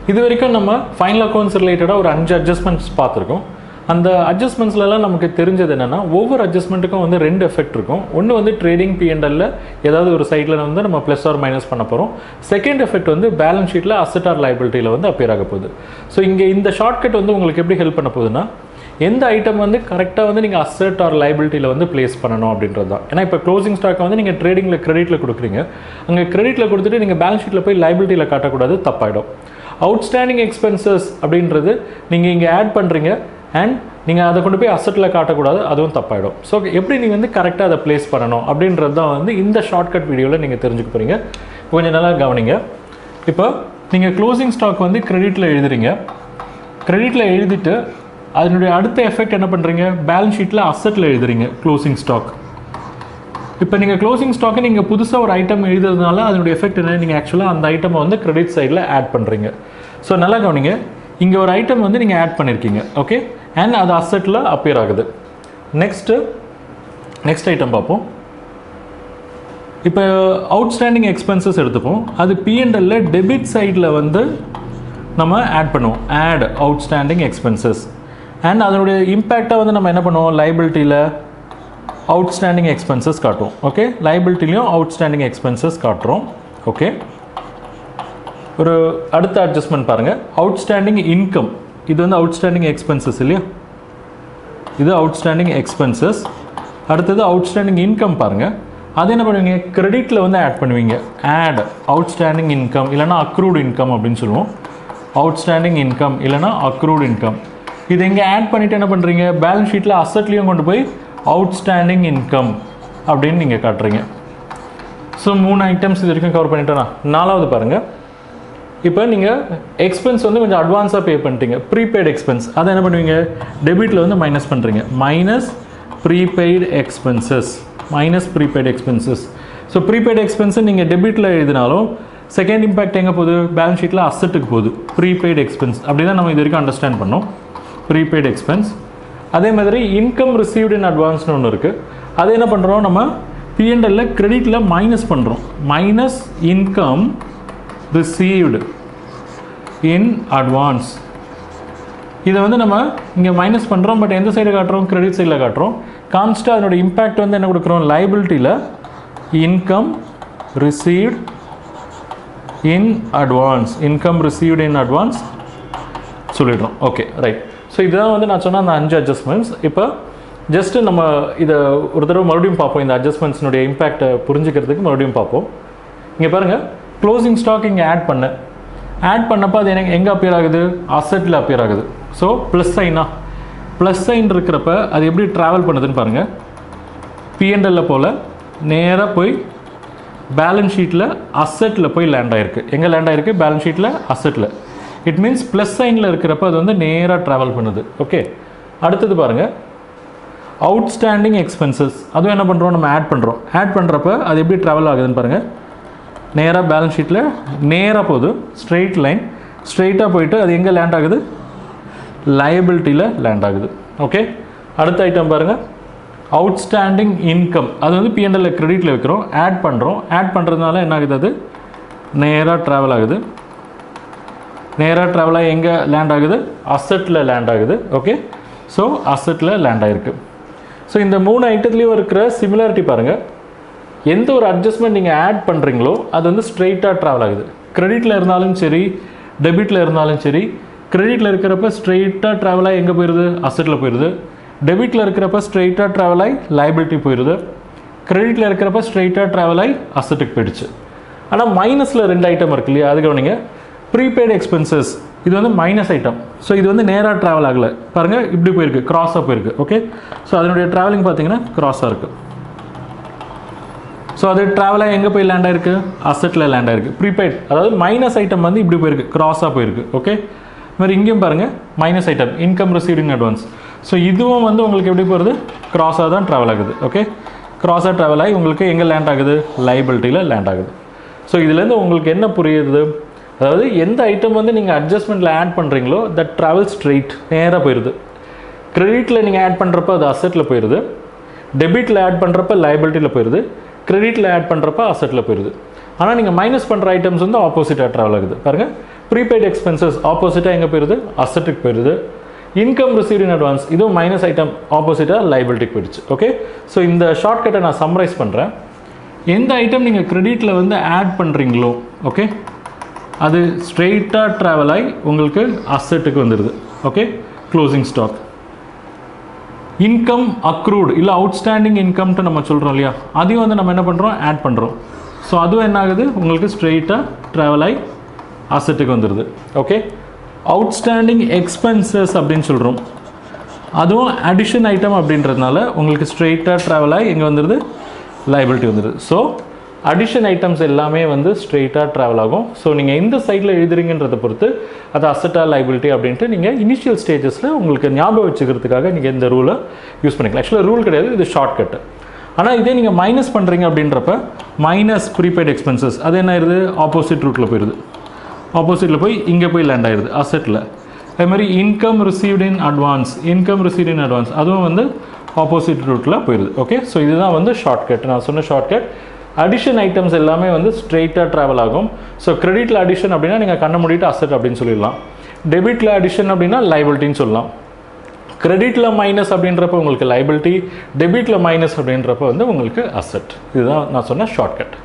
இது வரைக்கும் நம்ம ஃபைனல் அக்கௌண்ட்ஸ் ரிலேட்டடாக ஒரு 5 அட்ஜஸ்ட்மெண்ட்ஸ் பார்த்துருக்கோம். அந்த அட்ஜஸ்ட்மெண்ட்ஸ்லாம் நமக்கு தெரிஞ்சது என்னென்னா, ஒவ்வொரு அட்ஜஸ்ட்மெண்ட்டுக்கும் வந்து 2 எஃபெக்ட் இருக்கும். ஒன்று வந்து ட்ரேடிங் P&L ஏதாவது ஒரு சைடில் வந்து நம்ம ப்ளஸ் ஆர் மைனஸ் பண்ண போகிறோம். செகண்ட் எஃபெக்ட் வந்து பேலன்ஸ் ஷீட்டில் அசெட் ஆர் லைபிலிட்டியில் வந்து அப்பியர் ஆக போகுது. ஸோ இங்கே இந்த ஷார்ட்கட் வந்து உங்களுக்கு எப்படி ஹெல்ப் பண்ண போகுதுன்னா, எந்த ஐட்டம் வந்து கரெக்டாக வந்து நீங்கள் அசெட் ஆர் லைபிலிட்டியில் வந்து ப்ளேஸ் பண்ணணும் அப்படின்றது தான். ஏன்னா இப்போ க்ளோசிங் ஸ்டாக்கை வந்து நீங்கள் ட்ரேடிங்கில் கிரெடிட்டில் கொடுக்குறீங்க. அங்கே கிரெடிட்டில் கொடுத்துட்டு நீங்கள் பேலன்ஸ் ஷீட்டில் போய் லைபிலிட்டியில் காட்டக்கூடாது, தப்பாயிடும். அவுட்ஸ்டாண்டிங் எக்ஸ்பென்சஸ் அப்படின்றது நீங்கள் இங்கே ஆட் பண்ணுறீங்க அண்ட் நீங்கள் அதை கொண்டு போய் அசெட்டில் காட்டக்கூடாது, அதுவும் தப்பாயிடும். ஸோ எப்படி நீங்கள் வந்து கரெக்டாக அதை ப்ளேஸ் பண்ணணும் அப்படின்றது தான் வந்து இந்த ஷார்ட்கட் வீடியோவில் நீங்கள் தெரிஞ்சுக்க போகிறீங்க. கொஞ்சம் நல்லா கவனிங்க. இப்போ நீங்கள் க்ளோசிங் ஸ்டாக் வந்து கிரெடிட்டில் எழுதுறீங்க. கிரெடிட்டில் எழுதிட்டு அதனுடைய அடுத்த எஃபெக்ட் என்ன பண்ணுறீங்க, பேலன்ஸ் ஷீட்டில் அசெட்டில் எழுதுறீங்க க்ளோசிங் ஸ்டாக். இப்போ நீங்கள் க்ளோசிங் ஸ்டாக்கை நீங்கள் புதுசாக ஒரு ஐட்டம் எழுதுறதுனால அதனுடைய எஃபெக்ட் என்ன, நீங்கள் ஆக்சுவலாக அந்த ஐட்டமை வந்து கிரெடிட் சைடில் ஆட் பண்ணுறீங்க. ஸோ நல்லா கவனிங்க, இங்கே ஒரு ஐட்டம் வந்து நீங்கள் ஆட் பண்ணியிருக்கீங்க, ஓகே, அண்ட் அது அசெட்டில் அப்பியர் ஆகுது. நெக்ஸ்ட் ஐட்டம் பார்ப்போம். இப்போ அவுட்ஸ்டாண்டிங் எக்ஸ்பென்சஸ் எடுத்துப்போம். அது P&L டெபிட் சைடில் வந்து நம்ம ஆட் பண்ணுவோம், ஆட் அவுட்ஸ்டாண்டிங் எக்ஸ்பென்சஸ். அண்ட் அதனுடைய இம்பேக்டாக வந்து நம்ம என்ன பண்ணுவோம், லைபிலிட்டியில் அவுட்ஸ்டாண்டிங் எக்ஸ்பென்சஸ் காட்டுவோம், ஓகே, லைபிலிட்டிலையும் அவுட்ஸ்டாண்டிங் எக்ஸ்பென்சஸ் காட்டுறோம், ஓகே. ஒரு அடுத்த அட்ஜஸ்ட்மெண்ட் பாருங்கள், அவுட்ஸ்டாண்டிங் இன்கம். இது வந்து அவுட்ஸ்டாண்டிங் எக்ஸ்பென்சஸ் இல்லையா, இது அவுட்ஸ்டாண்டிங் எக்ஸ்பென்சஸ். அடுத்தது அவுட்ஸ்டாண்டிங் இன்கம் பாருங்கள். அது என்ன பண்ணுவீங்க, கிரெடிட்டில் வந்து ஆட் பண்ணுவீங்க, ஆட் அவுட்ஸ்டாண்டிங் இன்கம் இல்லைனா அக்ரூட் இன்கம் அப்படின்னு சொல்லுவோம். அவுட்ஸ்டாண்டிங் இன்கம் இல்லைனா அக்ரூட் இன்கம். இது இங்கே ஆட் பண்ணிவிட்டு என்ன பண்ணுறீங்க, பேலன்ஸ் ஷீட்டில் அசெட்லேயும் கொண்டு போய் அவுட்ஸ்டாண்டிங் இன்கம் அப்படின்னு நீங்கள் காட்டுறீங்க. ஸோ 3 ஐட்டம்ஸ் இது வரைக்கும் கவர் பண்ணிட்டேன்னா. 4வது பாருங்கள். இப்போ நீங்கள் எக்ஸ்பென்ஸ் வந்து கொஞ்சம் அட்வான்ஸாக பே பண்ணிட்டீங்க, ப்ரீபெய்டு எக்ஸ்பென்ஸ். அதை என்ன பண்ணுவீங்க, டெபிட்டில் வந்து மைனஸ் பண்ணுறீங்க, minus prepaid expenses, minus prepaid expenses. So prepaid எக்ஸ்பென்ஸை நீங்கள் டெபிட்டில் எழுதினாலும் செகண்ட் இம்பேக்ட் எங்கே போகுது, பேலன்ஸ் ஷீட்டில் அசெட்டுக்கு போகுது, ப்ரீபெய்டு எக்ஸ்பென்ஸ். அப்படி தான் நம்ம இது வரைக்கும் அண்டர்ஸ்டாண்ட் பண்ணோம், ப்ரீபெய்டு எக்ஸ்பென்ஸ். அதே மாதிரி இன்கம் ரிசீவ்டு இன் அட்வான்ஸ்னு ஒன்று இருக்குது. அது என்ன பண்ணுறோம், நம்ம P&L கிரெடிட்டில் மைனஸ் பண்ணுறோம், minus income received in advance. இதை வந்து நம்ம இங்கே மைனஸ் பண்ணுறோம், பட் எந்த சைடு காட்டுறோம், கிரெடிட் சைடில் காட்டுறோம். கான்ஸ்டாக அதனோட இம்பேக்ட் வந்து என்ன கொடுக்குறோம், லைபிலிட்டியில் income received in advance, income received in advance சொல்லிடுறோம், ஓகே, ரைட். ஸோ இதுதான் வந்து நான் சொன்ன அந்த 5 அட்ஜஸ்ட்மெண்ட்ஸ். இப்போ ஜஸ்ட்டு நம்ம இதை ஒரு தடவை மறுபடியும் பார்ப்போம், இந்த அட்ஜஸ்ட்மெண்ட்ஸினுடைய இம்பேக்டை புரிஞ்சுக்கிறதுக்கு மறுபடியும் பார்ப்போம். இங்கே பாருங்கள், க்ளோசிங் ஸ்டாக் இங்கே ஆட் பண்ணப்போ அது எனக்கு எங்கே அப்பியர் ஆகுது, அசெட்டில் அப்பியர் ஆகுது. ஸோ ப்ளஸ் சைன் இருக்கிறப்ப அது எப்படி ட்ராவல் பண்ணுதுன்னு பாருங்கள். P&L போல் நேராக போய் பேலன்ஸ் ஷீட்டில் அசெட்டில் போய் லேண்ட் ஆகிருக்கு. எங்கே லேண்ட் ஆகிருக்கு, பேலன்ஸ் ஷீட்டில் அசெட்டில். இட் மீன்ஸ் ப்ளஸ் சைனில் இருக்கிறப்ப அது வந்து நேராக ட்ராவல் பண்ணுது, ஓகே. அடுத்தது பாருங்கள், அவுட்ஸ்டாண்டிங் எக்ஸ்பென்சஸ். அதுவும் என்ன பண்ணுறோம், நம்ம ஆட் பண்ணுறப்ப அது எப்படி ட்ராவல் ஆகுதுன்னு பாருங்கள். நேராக பேலன்ஸ் ஷீட்டில் நேராக போகுது, ஸ்ட்ரெயிட் லைன், ஸ்ட்ரெயிட்டாக போயிட்டு அது எங்கே லேண்ட் ஆகுது, லைபிலிட்டியில் லேண்ட் ஆகுது, ஓகே. அடுத்த ஐட்டம் பாருங்கள், அவுட்ஸ்டாண்டிங் இன்கம். அது வந்து P&L கிரெடிட்டில் வைக்கிறோம், ஆட் பண்ணுறதுனால என்ன ஆகுது, அது நேராக ட்ராவல் ஆகுது. நேராக ட்ராவல் ஆகி எங்கே லேண்ட் ஆகுது, அசெட்டில் லேண்ட் ஆகுது, ஓகே. ஸோ அசெட்டில் லேண்ட் ஆகிருக்கு. ஸோ இந்த 3 ஐட்டத்துலேயும் இருக்கிற சிமிலாரிட்டி பாருங்கள். எந்த ஒரு அட்ஜஸ்ட்மெண்ட் நீங்கள் ஆட் பண்ணுறீங்களோ அது வந்து ஸ்ட்ரெயிட்டாக ட்ராவல் ஆகுது. கிரெடிட்டில் இருந்தாலும் சரி, டெபிட்டில் இருந்தாலும் சரி, கிரெடிட்டில் இருக்கிறப்ப ஸ்ட்ரெயிட்டாக ட்ராவல் ஆகி எங்கே போயிடுது, அசெட்டில் போயிடுது. டெபிட்டில் இருக்கிறப்ப ஸ்ட்ரெயிட்டாக ட்ராவல் ஆகி லைபிலிட்டி போயிடுது. கிரெடிட்டில் இருக்கிறப்ப ஸ்ட்ரெயிட்டாக ட்ராவல் ஆகி அசெட்டுக்கு போயிடுச்சு. ஆனால் மைனஸில் 2 ஐட்டம் இருக்கு இல்லையா, அது கவனிங்க. ப்ரீபெய்டு எக்ஸ்பென்சஸ் இது வந்து மைனஸ் ஐட்டம். ஸோ இது வந்து நேராக ட்ராவல் ஆகலை பாருங்கள், இப்படி போயிருக்கு, க்ராஸாக போயிருக்கு, ஓகே. ஸோ அதனுடைய ட்ராவலிங் பார்த்தீங்கன்னா க்ராஸாக இருக்குது. ஸோ அது ட்ராவலாக எங்கே போய் லேண்ட் ஆயிருக்கு, அசெட்டில் லேண்ட் ஆயிருக்கு. ப்ரீபெய்ட் அதாவது மைனஸ் ஐட்டம் வந்து இப்படி போயிருக்கு, க்ராஸாக போயிருக்கு, ஓகே. இது மாதிரி இங்கேயும் பாருங்கள், minus item income received in advance. So இதுவும் வந்து உங்களுக்கு எப்படி போகிறது, க்ராஸாக தான் ட்ராவல் ஆகுது, ஓகே. க்ராஸாக ட்ராவல் ஆகி உங்களுக்கு எங்கே லேண்ட் ஆகுது, லைபிலிட்டியில் லேண்ட் ஆகுது. ஸோ இதுலேருந்து உங்களுக்கு என்ன புரியுது, அதாவது எந்த ஐட்டம் வந்து நீங்கள் அட்ஜஸ்ட்மெண்ட்டில் ஆட் பண்ணுறீங்களோ தட் ட்ராவல் ஸ்ட்ரெயிட், நேராக போயிடுது. கிரெடிட்டில் நீங்கள் ஆட் பண்ணுறப்ப அது அசெட்டில் போயிடுது, டெபிட்டில் ஆட் பண்ணுறப்ப லைபிலிட்டியில் போயிடுது, கிரெடிட்டில் ஆட் பண்ணுறப்ப அசெட்டில் போயிடுது. ஆனால் நீங்கள் மைனஸ் பண்ணுற ஐட்டம்ஸ் வந்து ஆப்போசிட்டாக ட்ராவல் ஆகுது பாருங்கள். ப்ரீபெய்ட் எக்ஸ்பென்சஸ் ஆப்போசிட்டாக எங்கே போயிடுது, அசட்டுக்கு போயிடுது. இன்கம் ரிசீவ்ட் இன் அட்வான்ஸ் இதுவும் மைனஸ் ஐட்டம் ஆப்போசிட்டாக லைபிலிட்டிக்கு போயிடுச்சு. ஓகே, ஸோ இந்த ஷார்ட்கட்டை நான் சம்மரைஸ் பண்ணுறேன். எந்த ஐட்டம் நீங்கள் கிரெடிட்டில் வந்து ஆட் பண்ணுறீங்களோ ஓகே அது ஸ்ட்ரெயிட்டாக ட்ராவல் ஆகி உங்களுக்கு அசட்டுக்கு வந்துடுது. Okay, closing stock. Income accrued இல்லை அவுட்ஸ்டாண்டிங் இன்கம்ட்டு நம்ம சொல்கிறோம் இல்லையா, அதையும் வந்து நம்ம என்ன பண்ணுறோம், ஆட் பண்ணுறோம். ஸோ அதுவும் என்ன ஆகுது, உங்களுக்கு ஸ்ட்ரெயிட்டாக ட்ராவல் ஆகி அசட்டுக்கு வந்துடுது. ஓகே, அவுட்ஸ்டாண்டிங் எக்ஸ்பென்சஸ் அப்படின்னு சொல்கிறோம், அதுவும் அடிஷன் ஐட்டம் அப்படின்றதுனால உங்களுக்கு ஸ்ட்ரெயிட்டாக ட்ராவல் ஆகி எங்கே வந்துடுது, லைபிலிட்டி வந்துடுது. ஸோ அடிஷன் ஐட்டம்ஸ் எல்லாமே வந்து ஸ்ட்ரெயிட்டாக ட்ராவல் ஆகும். ஸோ நீங்கள் எந்த சைடில் எழுதுறீங்கன்றதை பொறுத்து அது அசட்டா லைபிலிட்டி அப்படின்ட்டு நீங்கள் இனிஷியல் ஸ்டேஜஸில் உங்களுக்கு ஞாபகம் வச்சுக்கிறதுக்காக நீங்கள் இந்த ரூலை யூஸ் பண்ணிக்கலாம். ஆக்சுவலாக ரூல் கிடையாது, இது ஷார்ட்கட்டு. ஆனால் இதே நீங்கள் மைனஸ் பண்ணுறீங்க அப்படின்றப்ப மைனஸ் ப்ரீபெய்ட் எக்ஸ்பென்சஸ் அது என்ன ஆயிடுது, ஆப்போசிட் ரூட்டில் போயிடுது. ஆப்போசிட்டில் போய் இங்கே போய் லேண்ட் ஆயிடுது அசட்டில். அதே மாதிரி இன்கம் ரிசீவ்ட் இன் அட்வான்ஸ் அதுவும் வந்து ஆப்போசிட் ரூட்டில் போயிடுது. ஓகே, ஸோ இதுதான் வந்து ஷார்ட்கட். நான் சொன்ன ஷார்ட்கட். அடிஷன் ஐட்டம்ஸ் எல்லாமே வந்து ஸ்ட்ரெயிட்டாக ட்ராவல் ஆகும். ஸோ கிரெடிட்டில் அடிஷன் அப்படின்னா நீங்கள் கண்ணை மூடிட்டு அசட் அப்படின்னு சொல்லிடலாம். டெபிட்டில் அடிஷன் அப்படின்னா லைபிலிட்டின்னு சொல்லலாம். கிரெடிட்டில் மைனஸ் அப்படின்றப்ப உங்களுக்கு லைபிலிட்டி, டெபிட்டில் மைனஸ் அப்படின்றப்ப வந்து உங்களுக்கு அசட். இதுதான் நான் சொன்ன ஷார்ட்கட்.